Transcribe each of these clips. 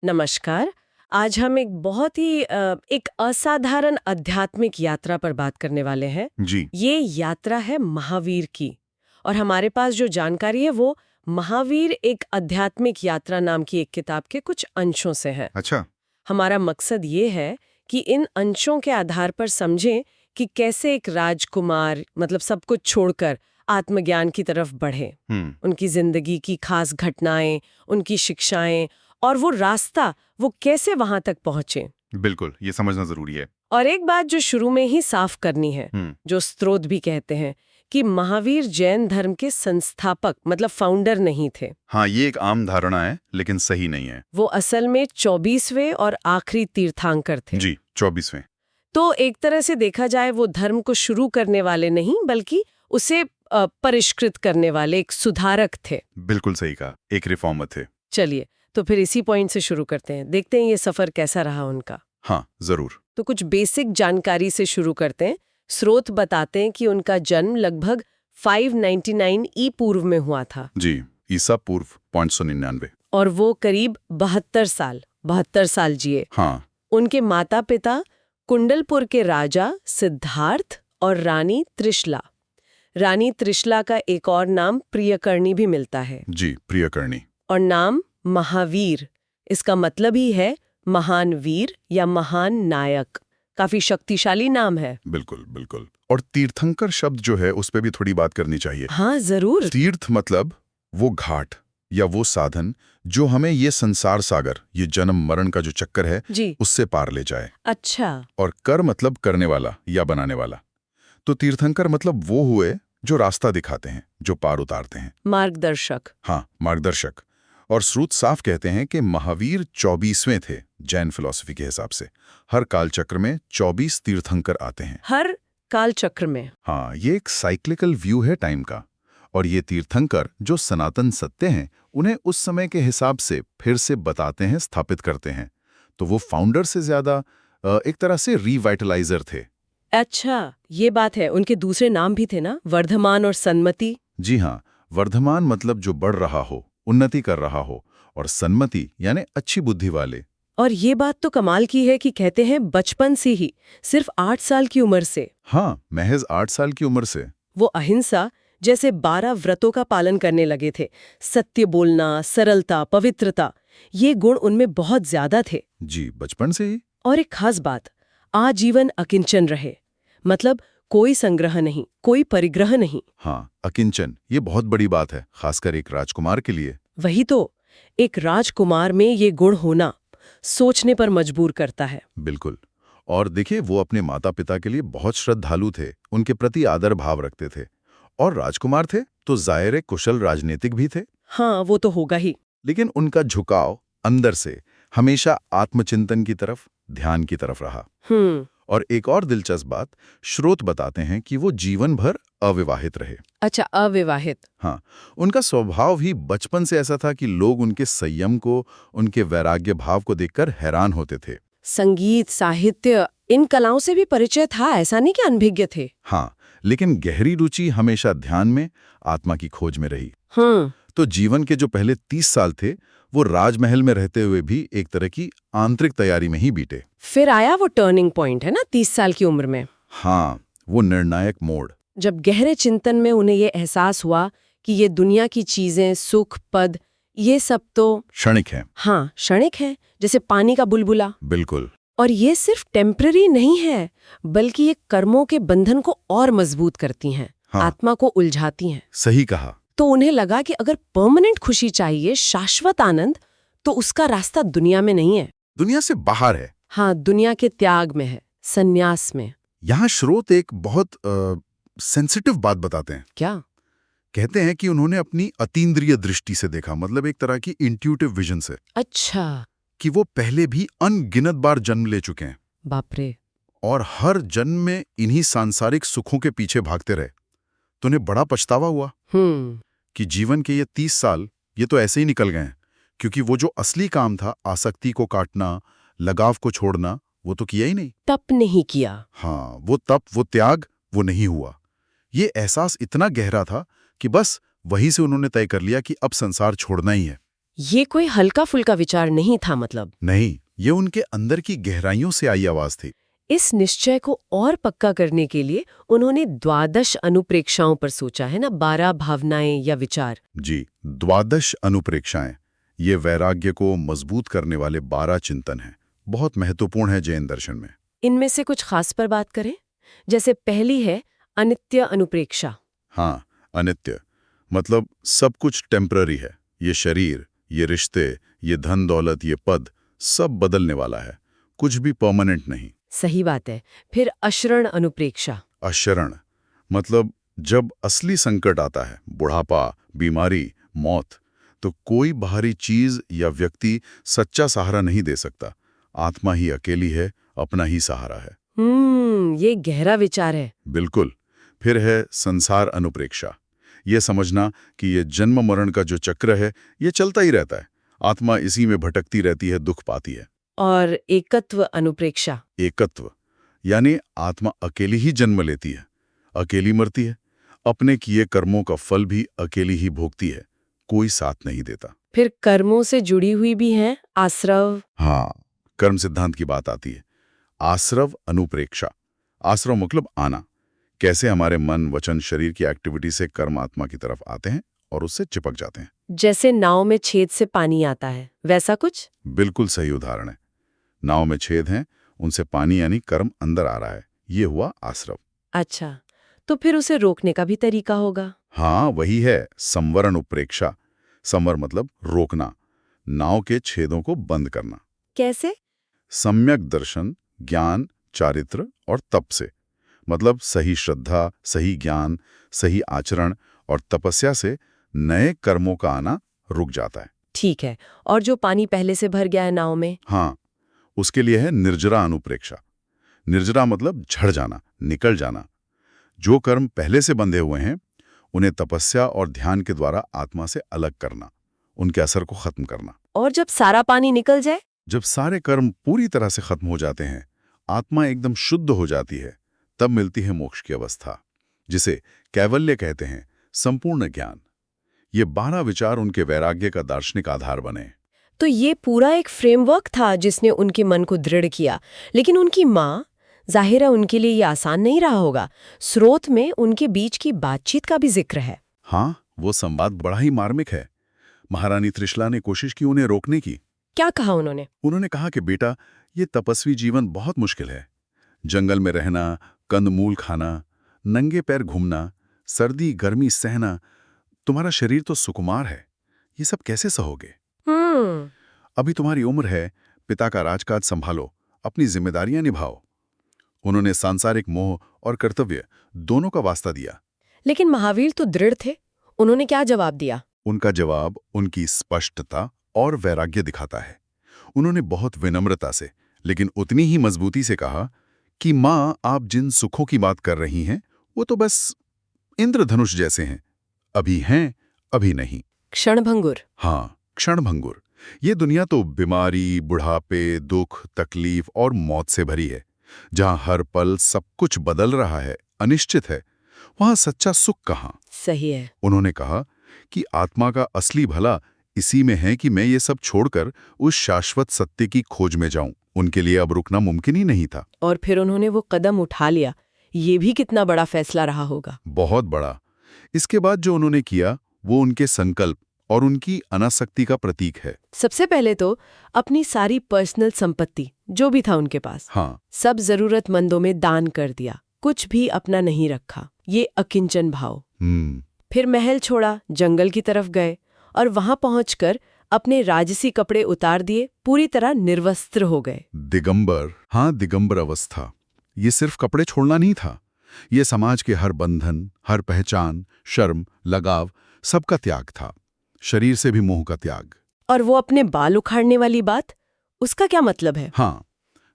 नमस्कार। आज हम एक बहुत ही एक असाधारण आध्यात्मिक यात्रा पर बात करने वाले हैं। जी। ये यात्रा है महावीर की और हमारे पास जो जानकारी है वो महावीर एक आध्यात्मिक यात्रा नाम की एक किताब के कुछ अंशों से है। अच्छा। हमारा मकसद ये है कि इन अंशों के आधार पर समझें कि कैसे एक राजकुमार मतलब सब कुछ छोड़कर आत्मज्ञान की तरफ बढ़े। उनकी जिंदगी की खास घटनाएं, उनकी शिक्षाएं और वो रास्ता वो कैसे वहां तक पहुंचे। बिल्कुल, ये समझना जरूरी है। और एक बात जो शुरू में ही साफ करनी है, हम्म। जो स्रोत भी कहते हैं कि महावीर जैन धर्म के संस्थापक मतलब फाउंडर नहीं थे। हाँ, ये एक आम धारणा है, लेकिन सही नहीं है। वो असल में 24वें और आखिरी तीर्थंकर थे। जी, 24वें। तो एक तरह से देखा जाए वो धर्म को शुरू करने वाले नहीं बल्कि उसे परिष्कृत करने वाले एक सुधारक थे। बिल्कुल सही कहा, एक रिफॉर्मर थे। चलिए तो फिर इसी पॉइंट से शुरू करते हैं, देखते हैं ये सफर कैसा रहा उनका। हाँ, जरूर। तो कुछ बेसिक जानकारी से शुरू करते हैं। स्रोत बताते हैं कि उनका जन्म लगभग 599 ई पूर्व में हुआ था। जी, ईसा पूर्व 599। और वो करीब 72 साल जिए। हाँ। उनके माता पिता कुंडलपुर के राजा सिद्धार्थ और रानी त्रिशला। रानी त्रिशला का एक और नाम प्रियकर्णी भी मिलता है। जी, प्रियकर्णी। और नाम महावीर, इसका मतलब ही है महान वीर या महान नायक। काफी शक्तिशाली नाम है। बिल्कुल बिल्कुल। और तीर्थंकर शब्द जो है उस पे भी थोड़ी बात करनी चाहिए। हाँ जरूर। तीर्थ मतलब वो घाट या वो साधन जो हमें ये संसार सागर, ये जन्म मरण का जो चक्कर है जी। उससे पार ले जाए। अच्छा। और कर मतलब करने वाला या बनाने वाला। तो तीर्थंकर मतलब वो हुए जो रास्ता दिखाते हैं, जो पार उतारते हैं। मार्गदर्शक। हाँ, मार्गदर्शक। और स्रोत साफ कहते हैं कि महावीर 24वें थे जैन फिलॉसफी के हिसाब से। हर कालचक्र में 24 तीर्थंकर आते हैं। हर कालचक्र में। हाँ, ये एक साइक्लिकल व्यू है टाइम का। और ये तीर्थंकर जो सनातन सत्य हैं उन्हें उस समय के हिसाब से फिर से बताते हैं, स्थापित करते हैं। तो वो फाउंडर से ज्यादा एक तरह से रिवाइटलाइजर थे। अच्छा, ये बात है। उनके दूसरे नाम भी थे ना, वर्धमान और सन्मति। जी हाँ, वर्धमान मतलब जो बढ़ रहा हो, उन्नति कर रहा हो, और सन्मति यानी अच्छी बुद्धि वाले। और ये बात तो कमाल की है कि कहते हैं बचपन से ही, सिर्फ 8 साल की उम्र से। हाँ, महज 8 साल की उम्र से। वो अहिंसा जैसे 12 व्रतों का पालन करने लगे थे। सत्य बोलना, सरलता, पवित्रता, ये गुण उनमें बहुत ज्यादा थे। जी, बचपन से ही। और एक खास बात, आजीवन अकिंचन रहे। मतलब कोई संग्रह नहीं, कोई परिग्रह नहीं। हाँ, अकिंचन, ये बहुत बड़ी बात है, खासकर एक राजकुमार के लिए। वही तो, एक राजकुमार में ये गुण होना सोचने पर मजबूर करता है। बिल्कुल। और देखिए, वो अपने माता पिता के लिए बहुत श्रद्धालु थे, उनके प्रति आदर भाव रखते थे। और राजकुमार थे तो जाहिर कुशल राजनीतिक भी थे। हाँ, वो तो होगा ही। लेकिन उनका झुकाव अंदर से हमेशा आत्मचिंतन की तरफ, ध्यान की तरफ रहा। और एक और दिलचस्प बात, स्रोत बताते हैं कि वो जीवन भर अविवाहित रहे। अच्छा, अविवाहित। हाँ, उनका स्वभाव भी बचपन से ऐसा था कि लोग उनके संयम को, उनके वैराग्य भाव को देखकर हैरान होते थे। संगीत, साहित्य, इन कलाओं से भी परिचय था, ऐसा नहीं कि अनभिज्ञ थे। हाँ, लेकिन गहरी रुचि हमेशा ध्यान में, आत्मा की खोज में रही। तो जीवन के जो पहले 30 साल थे वो राजमहल में रहते हुए भी एक तरह की आंतरिक तैयारी में ही बीते। फिर आया वो टर्निंग पॉइंट, है ना, 30 साल की उम्र में। हाँ, वो निर्णायक मोड़। जब गहरे चिंतन में उन्हें ये एहसास हुआ कि ये दुनिया की चीजें, सुख, पद, ये सब तो क्षणिक है। हाँ, क्षणिक है, जैसे पानी का बुलबुला। बिल्कुल। और ये सिर्फ टेम्पररी नहीं है, बल्कि ये कर्मों के बंधन को और मजबूत करती हैं। हाँ, आत्मा को उलझाती हैं। सही कहा। तो उन्हें लगा कि अगर परमानेंट खुशी चाहिए, शाश्वत आनंद, तो उसका रास्ता दुनिया में नहीं है, दुनिया से बाहर है। हाँ, दुनिया के त्याग में है, संन्यास में। यहाँ स्रोत एक बहुत सेंसिटिव बात बताते हैं। क्या? कहते हैं कि उन्होंने अपनी अतीन्द्रिय दृष्टि से देखा, मतलब एक तरह की इंट्यूटिव विजन से। अच्छा। कि वो पहले भी अनगिनत बार जन्म ले चुके हैं। बाप रे। और हर जन्म में इन्हीं सांसारिक सुखों के पीछे भागते रहे। तो उन्हें बड़ा पछतावा हुआ कि जीवन के ये 30 साल ये तो ऐसे ही निकल गए हैं, क्योंकि वो जो असली काम था, आसक्ति को काटना, लगाव को छोड़ना, वो तो किया ही नहीं। तप नहीं किया। हाँ, वो तप, वो त्याग, वो नहीं हुआ। ये एहसास इतना गहरा था कि बस वहीं से उन्होंने तय कर लिया कि अब संसार छोड़ना ही है। ये कोई हल्का फुल्का विचार नहीं था मतलब। नहीं, ये उनके अंदर की गहराइयों से आई आवाज थी। इस निश्चय को और पक्का करने के लिए उन्होंने 12 अनुप्रेक्षाओं पर सोचा है ना, 12 भावनाएं या विचार। जी, 12 अनुप्रेक्षाएं। ये वैराग्य को मजबूत करने वाले 12 चिंतन हैं। बहुत महत्वपूर्ण है जैन दर्शन में। इनमें से कुछ खास पर बात करें, जैसे पहली है अनित्य अनुप्रेक्षा। हाँ, अनित्य मतलब सब कुछ टेम्पररी है। ये शरीर, ये रिश्ते, ये धन दौलत, ये पद, सब बदलने वाला है, कुछ भी परमानेंट नहीं। सही बात है। फिर अशरण अनुप्रेक्षा। अशरण मतलब जब असली संकट आता है, बुढ़ापा, बीमारी, मौत, तो कोई बाहरी चीज या व्यक्ति सच्चा सहारा नहीं दे सकता। आत्मा ही अकेली है, अपना ही सहारा है। ये गहरा विचार है। बिल्कुल। फिर है संसार अनुप्रेक्षा। ये समझना कि ये जन्म मरण का जो चक्र है, ये चलता ही रहता है। आत्मा इसी में भटकती रहती है, दुख पाती है। और एकत्व अनुप्रेक्षा। एकत्व यानी आत्मा अकेली ही जन्म लेती है, अकेली मरती है, अपने किए कर्मों का फल भी अकेली ही भोगती है, कोई साथ नहीं देता। फिर कर्मों से जुड़ी हुई भी है आश्रव। हाँ, कर्म सिद्धांत की बात आती है। आश्रव अनुप्रेक्षा। आश्रव मतलब आना, कैसे हमारे मन, वचन, शरीर की एक्टिविटी से कर्म आत्मा की तरफ आते हैं और उससे चिपक जाते हैं। जैसे नाव में छेद से पानी आता है, वैसा कुछ। बिल्कुल सही उदाहरण है। नाव में छेद हैं, उनसे पानी यानी कर्म अंदर आ रहा है, ये हुआ आश्रव। अच्छा, तो फिर उसे रोकने का भी तरीका होगा। हाँ, वही है संवर अनुप्रेक्षा। संवर मतलब रोकना, नाव के छेदों को बंद करना। कैसे? सम्यक दर्शन, ज्ञान, चारित्र और तप से। मतलब सही श्रद्धा, सही ज्ञान, सही आचरण और तपस्या से नए कर्मों का आना रुक जाता है। ठीक है। और जो पानी पहले से भर गया है नाव में? हाँ, उसके लिए है निर्जरा अनुप्रेक्षा। निर्जरा मतलब झड़ जाना, निकल जाना। जो कर्म पहले से बंधे हुए हैं, उन्हें तपस्या और ध्यान के द्वारा आत्मा से अलग करना, उनके असर को खत्म करना। और जब सारा पानी निकल जाए? जब सारे कर्म पूरी तरह से खत्म हो जाते हैं, आत्मा एकदम शुद्ध हो जाती है, तब मिलती है मोक्ष की अवस्था, जिसे कैवल्य कहते हैं, संपूर्ण ज्ञान। ये 12 विचार उनके वैराग्य का दार्शनिक आधार बने। तो ये पूरा एक फ्रेमवर्क था जिसने उनके मन को दृढ़ किया। लेकिन उनकी माँ, जाहिर है उनके लिए ये आसान नहीं रहा होगा। स्रोत में उनके बीच की बातचीत का भी जिक्र है। हाँ, वो संवाद बड़ा ही मार्मिक है। महारानी त्रिशला ने कोशिश की उन्हें रोकने की। क्या कहा उन्होंने? उन्होंने कहा कि बेटा, ये तपस्वी जीवन बहुत मुश्किल है। जंगल में रहना, कंदमूल खाना, नंगे पैर घूमना, सर्दी गर्मी सहना, तुम्हारा शरीर तो सुकुमार है, ये सब कैसे सहोगे? अभी तुम्हारी उम्र है, पिता का राजकाज संभालो, अपनी जिम्मेदारियां निभाओ। उन्होंने सांसारिक मोह और कर्तव्य दोनों का वास्ता दिया। लेकिन महावीर तो दृढ़ थे। उन्होंने क्या जवाब दिया? उनका जवाब उनकी स्पष्टता और वैराग्य दिखाता है। उन्होंने बहुत विनम्रता से, लेकिन उतनी ही मजबूती से कहा कि माँ, आप जिन सुखों की बात कर रही हैं, वो तो बस इंद्रधनुष जैसे हैं, अभी हैं, अभी नहीं। क्षणभंगुर। हाँ, क्षणभंगुर। ये दुनिया तो बीमारी, बुढ़ापे, दुख, तकलीफ और मौत से भरी है। जहां हर पल सब कुछ बदल रहा है, अनिश्चित है, वहां सच्चा सुख कहाँ? सही है। उन्होंने कहा कि आत्मा का असली भला इसी में है कि मैं ये सब छोड़कर उस शाश्वत सत्य की खोज में जाऊं। उनके लिए अब रुकना मुमकिन ही नहीं था। और फिर उन्होंने वो कदम उठा लिया। ये भी कितना बड़ा फैसला रहा होगा। बहुत बड़ा। इसके बाद जो उन्होंने किया, वो उनके संकल्प और उनकी अनासक्ति का प्रतीक है। सबसे पहले तो अपनी सारी पर्सनल संपत्ति, जो भी था उनके पास, हाँ, सब जरूरतमंदों में दान कर दिया। कुछ भी अपना नहीं रखा। ये अकिंचन भाव। फिर महल छोड़ा, जंगल की तरफ गए और वहां पहुंचकर अपने राजसी कपड़े उतार दिए, पूरी तरह निर्वस्त्र हो गए। दिगंबर। हाँ, दिगंबर अवस्था। ये सिर्फ कपड़े छोड़ना नहीं था, ये समाज के हर बंधन, हर पहचान, शर्म, लगाव, सबका त्याग था। शरीर से भी मोह का त्याग। और वो अपने बाल उखाड़ने वाली बात, उसका क्या मतलब है? हाँ,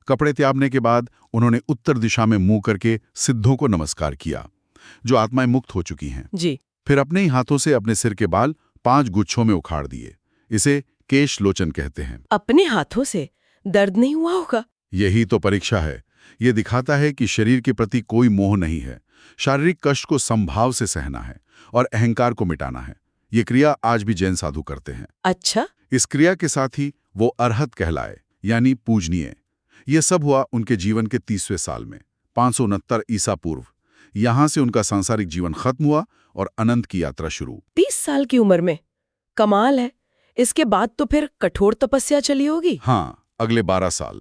कपड़े त्यागने के बाद उन्होंने उत्तर दिशा में मुंह करके सिद्धों को नमस्कार किया, जो आत्माएं मुक्त हो चुकी हैं। जी। फिर अपने ही हाथों से अपने सिर के बाल 5 गुच्छों में उखाड़ दिए। इसे केश लोचन कहते हैं। अपने हाथों से? दर्द नहीं हुआ होगा? यही तो परीक्षा है। ये दिखाता है कि शरीर के प्रति कोई मोह नहीं है। शारीरिक कष्ट को संभाव से सहना है और अहंकार को मिटाना है। ये क्रिया आज भी जैन साधु करते हैं। अच्छा। इस क्रिया के साथ ही वो अरहत कहलाए, यानी पूजनीय। ये सब हुआ उनके जीवन के 30वें साल में, 569 ईसा पूर्व। यहां से उनका सांसारिक जीवन खत्म हुआ और अनंत की यात्रा शुरू। 30 साल की उम्र में, कमाल है। इसके बाद तो फिर कठोर तपस्या चली होगी। हाँ, अगले 12 साल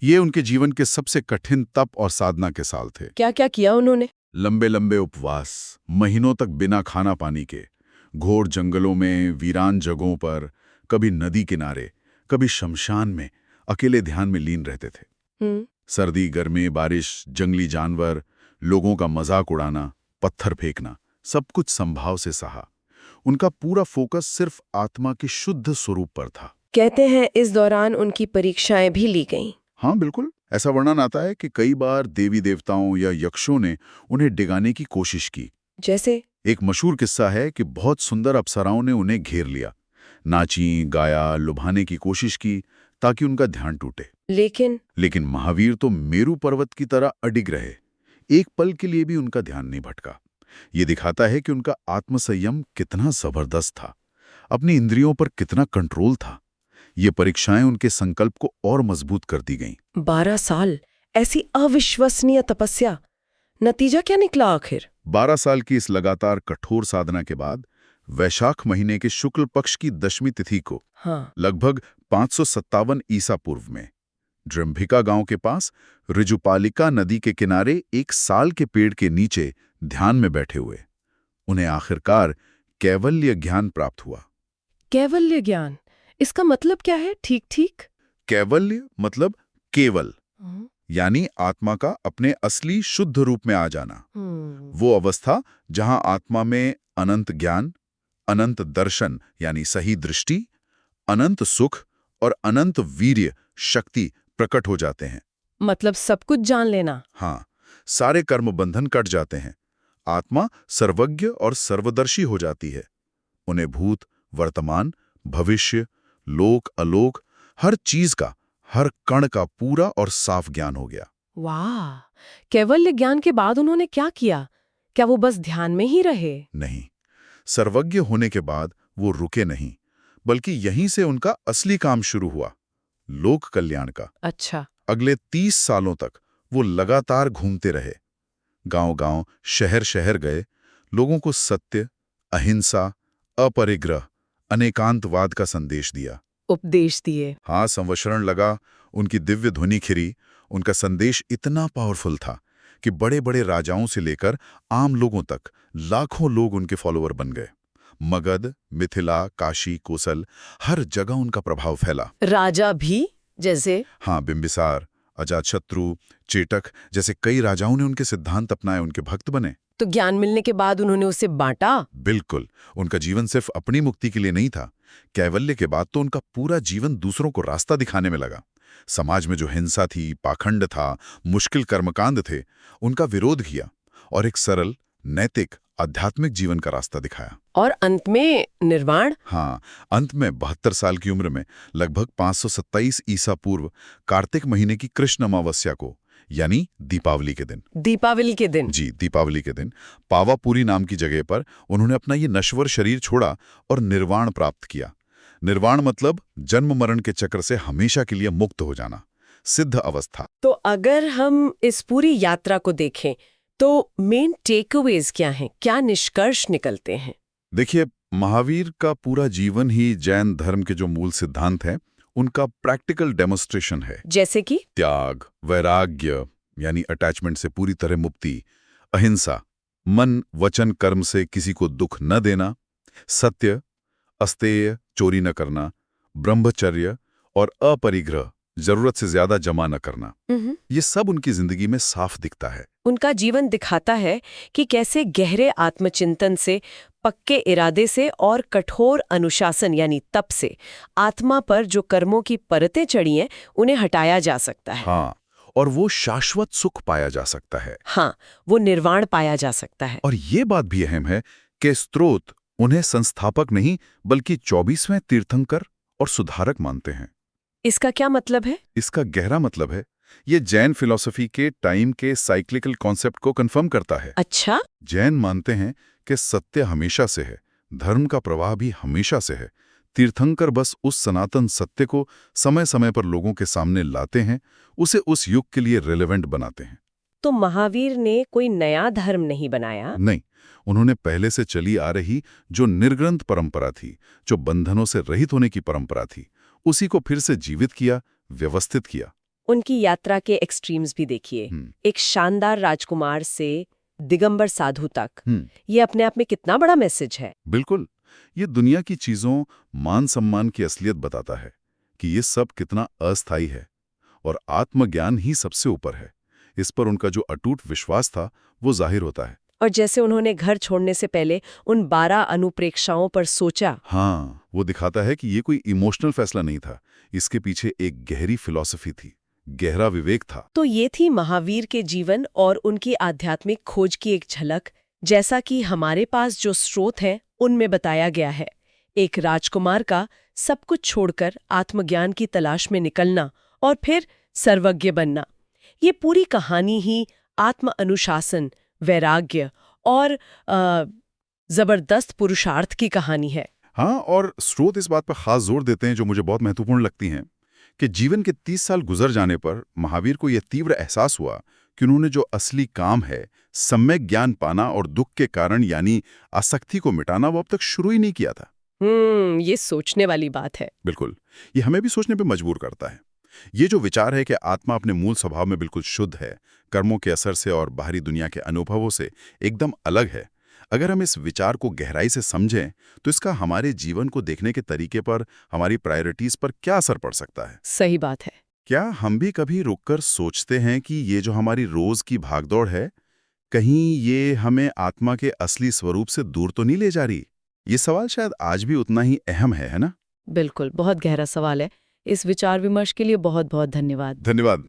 ये उनके जीवन के सबसे कठिन तप और साधना के साल थे। क्या क्या किया उन्होंने? लंबे लंबे उपवास, महीनों तक बिना खाना पानी के, घोर जंगलों में, वीरान जगहों पर, कभी नदी किनारे, कभी शमशान में अकेले ध्यान में लीन रहते थे। सर्दी, गर्मी, बारिश, जंगली जानवर, लोगों का मजाक उड़ाना, पत्थर फेंकना, सब कुछ संभाव से सहा। उनका पूरा फोकस सिर्फ आत्मा के शुद्ध स्वरूप पर था। कहते हैं इस दौरान उनकी परीक्षाएं भी ली गईं। हाँ बिल्कुल, ऐसा वर्णन आता है कि कई बार देवी देवताओं या यक्षों ने उन्हें डिगाने की कोशिश की। जैसे? एक मशहूर किस्सा है कि बहुत सुंदर अप्सराओं ने उन्हें घेर लिया, नाची, गाया, लुभाने की कोशिश की ताकि उनका ध्यान टूटे। लेकिन महावीर तो मेरू पर्वत की तरह अडिग रहे। एक पल के लिए भी उनका ध्यान नहीं भटका। ये दिखाता है कि उनका आत्मसंयम कितना जबरदस्त था, अपनी इंद्रियों पर कितना कंट्रोल था। ये परीक्षाएं उनके संकल्प को और मजबूत करती गईं। 12 साल ऐसी अविश्वसनीय तपस्या, नतीजा क्या निकला आखिर? 12 साल की इस लगातार कठोर साधना के बाद वैशाख महीने के शुक्ल पक्ष की 10वीं तिथि को, लगभग 557 ईसा पूर्व में, ड्रम्भिका गांव के पास ऋजुपालिका नदी के किनारे एक साल के पेड़ के नीचे ध्यान में बैठे हुए उन्हें आखिरकार कैवल्य ज्ञान प्राप्त हुआ। कैवल्य ज्ञान, इसका मतलब क्या है? ठीक? कैवल्य मतलब केवल, यानी आत्मा का अपने असली शुद्ध रूप में आ जाना। वो अवस्था जहां आत्मा में अनंत ज्ञान, अनंत दर्शन यानी सही दृष्टि, अनंत सुख और अनंत वीर्य शक्ति प्रकट हो जाते हैं। मतलब सब कुछ जान लेना। हाँ, सारे कर्म बंधन कट जाते हैं। आत्मा सर्वज्ञ और सर्वदर्शी हो जाती है। उन्हें भूत, वर्तमान, भविष्य, लोक, अलोक, हर चीज का, हर कण का पूरा और साफ ज्ञान हो गया। वाह! कैवल्य ज्ञान के बाद उन्होंने क्या किया? क्या वो बस ध्यान में ही रहे? नहीं, सर्वज्ञ होने के बाद वो रुके नहीं, बल्कि यहीं से उनका असली काम शुरू हुआ, लोक कल्याण का। अच्छा। अगले 30 सालों तक वो लगातार घूमते रहे, गांव-गांव, शहर-शहर गए, लोगों को सत्य, अहिंसा, अपरिग्रह, अनेकांतवाद का संदेश दिया। उपदेश दिए। हाँ, संवत्सरण लगा, उनकी दिव्य ध्वनि खिरी। उनका संदेश इतना पावरफुल था कि बड़े-बड़े राजाओं से लेकर आम लोगों तक लाखों लोग उनके फॉलोअर बन गए। मगध, मिथिला, काशी, कोसल, हर जगह उनका प्रभाव फैला। राजा भी? जैसे? हाँ, बिंबिसार, अजातशत्रु, चेटक जैसे कई राजाओं ने उनके सिद्धांत अपनाए, उनके भक्त बने। तो ज्ञान मिलने के बाद उन्होंने उसे बांटा? बिल्कुल। उनका जीवन सिर्फ अपनी मुक्ति के लिए नहीं था। कैवल्य के बाद तो उनका पूरा जीवन दूसरों को रास्ता दिखाने में लगा। समाज में जो हिंसा थी, पाखंड था, मुश्किल कर्मकांड थे, उनका विरोध किया और एक सरल, नैतिक, आध्यात्मिक जीवन का रास्ता दिखाया। और अंत में निर्वाण? हाँ, अंत में 72 साल की उम्र में, लगभग 527 ईसा पूर्व, कार्तिक महीने की कृष्ण अमावस्या को, यानी दीपावली के दिन। दीपावली के दिन? जी, दीपावली के दिन पावापुरी नाम की जगह पर उन्होंने अपना ये नश्वर शरीर छोड़ा और निर्वाण प्राप्त किया। निर्वाण मतलब जन्म मरण के चक्र से हमेशा के लिए मुक्त हो जाना, सिद्ध अवस्था। तो अगर हम इस पूरी यात्रा को देखें तो मेन टेकअवेज क्या हैं? क्या निष्कर्ष निकलते हैं? देखिए, महावीर का पूरा जीवन ही जैन धर्म के जो मूल सिद्धांत हैं, उनका प्रैक्टिकल डेमोन्स्ट्रेशन है। जैसे कि त्याग, वैराग्य यानी अटैचमेंट से पूरी तरह मुक्ति, अहिंसा, मन वचन कर्म से किसी को दुख न देना, सत्य, अस्तेय, चोरी न करना, ब्रह्मचर्य और अपरिग्रह, जरूरत से ज्यादा जमा न करना, ये सब उनकी जिंदगी में साफ दिखता है। उनका जीवन दिखाता है कि कैसे गहरे आत्मचिंतन से, पक्के इरादे से और कठोर अनुशासन यानी तप से आत्मा पर जो कर्मों की परतें चढ़ी हैं, उन्हें हटाया जा सकता है। हाँ, और वो शाश्वत सुख पाया जा सकता है। हाँ, वो निर्वाण पाया जा सकता है। और ये बात भी अहम है कि स्त्रोत उन्हें संस्थापक नहीं बल्कि 24वें तीर्थंकर और सुधारक मानते हैं। इसका क्या मतलब है? इसका गहरा मतलब है, ये जैन फिलॉसफी के टाइम के साइक्लिकल कॉन्सेप्ट को कंफर्म करता है। अच्छा? जैन मानते हैं कि सत्य हमेशा से है, धर्म का प्रवाह भी हमेशा से है, तीर्थंकर बस उस सनातन सत्य को समय समय पर लोगों के सामने लाते हैं, उसे उस युग के लिए रिलेवेंट बनाते हैं। तो महावीर ने कोई नया धर्म नहीं बनाया? नहीं, उन्होंने पहले से चली आ रही जो निर्ग्रंथ परंपरा थी, जो बंधनों से रहित होने की परंपरा थी, उसी को फिर से जीवित किया, व्यवस्थित किया। उनकी यात्रा के एक्सट्रीम्स भी देखिए, एक शानदार राजकुमार से दिगंबर साधु तक। ये अपने आप में कितना बड़ा मैसेज है। बिल्कुल, ये दुनिया की चीजों, मान सम्मान की असलियत बताता है कि ये सब कितना अस्थायी है और आत्मज्ञान ही सबसे ऊपर है। इस पर उनका जो अटूट विश्वास था वो जाहिर होता है। और जैसे उन्होंने घर छोड़ने से पहले उन 12 अनुप्रेक्षाओं पर सोचा, हाँ, वो दिखाता है कि ये कोई इमोशनल फैसला नहीं था, इसके पीछे एक गहरी फिलॉसफी थी, गहरा विवेक था। तो ये थी महावीर के जीवन और उनकी आध्यात्मिक खोज की एक झलक, जैसा कि हमारे पास जो स्रोत हैं उनमें बताया गया है। एक राजकुमार का सब कुछ छोड़कर आत्मज्ञान की तलाश में निकलना और फिर सर्वज्ञ बनना। ये पूरी कहानी ही आत्म अनुशासन, वैराग्य और जबरदस्त पुरुषार्थ की कहानी है। हाँ, और स्रोत इस बात पर खास जोर देते हैं जो मुझे बहुत महत्वपूर्ण लगती हैं कि जीवन के 30 साल गुजर जाने पर महावीर को यह तीव्र एहसास हुआ कि उन्होंने जो असली काम है, सम्यक ज्ञान पाना और दुख के कारण यानी आसक्ति को मिटाना, वो अब तक शुरू ही नहीं किया था। ये सोचने वाली बात है। बिल्कुल, ये हमें भी सोचने पे मजबूर करता है। ये जो विचार है कि आत्मा अपने मूल स्वभाव में बिल्कुल शुद्ध है, कर्मों के असर से और बाहरी दुनिया के अनुभवों से एकदम अलग है, अगर हम इस विचार को गहराई से समझें तो इसका हमारे जीवन को देखने के तरीके पर, हमारी प्रायोरिटीज पर क्या असर पड़ सकता है। सही बात है। क्या हम भी कभी रुककर सोचते हैं कि ये जो हमारी रोज की भागदौड़ है, कहीं ये हमें आत्मा के असली स्वरूप से दूर तो नहीं ले जा रही? ये सवाल शायद आज भी उतना ही अहम है ना? बिल्कुल, बहुत गहरा सवाल है। इस विचार विमर्श के लिए बहुत बहुत धन्यवाद। धन्यवाद।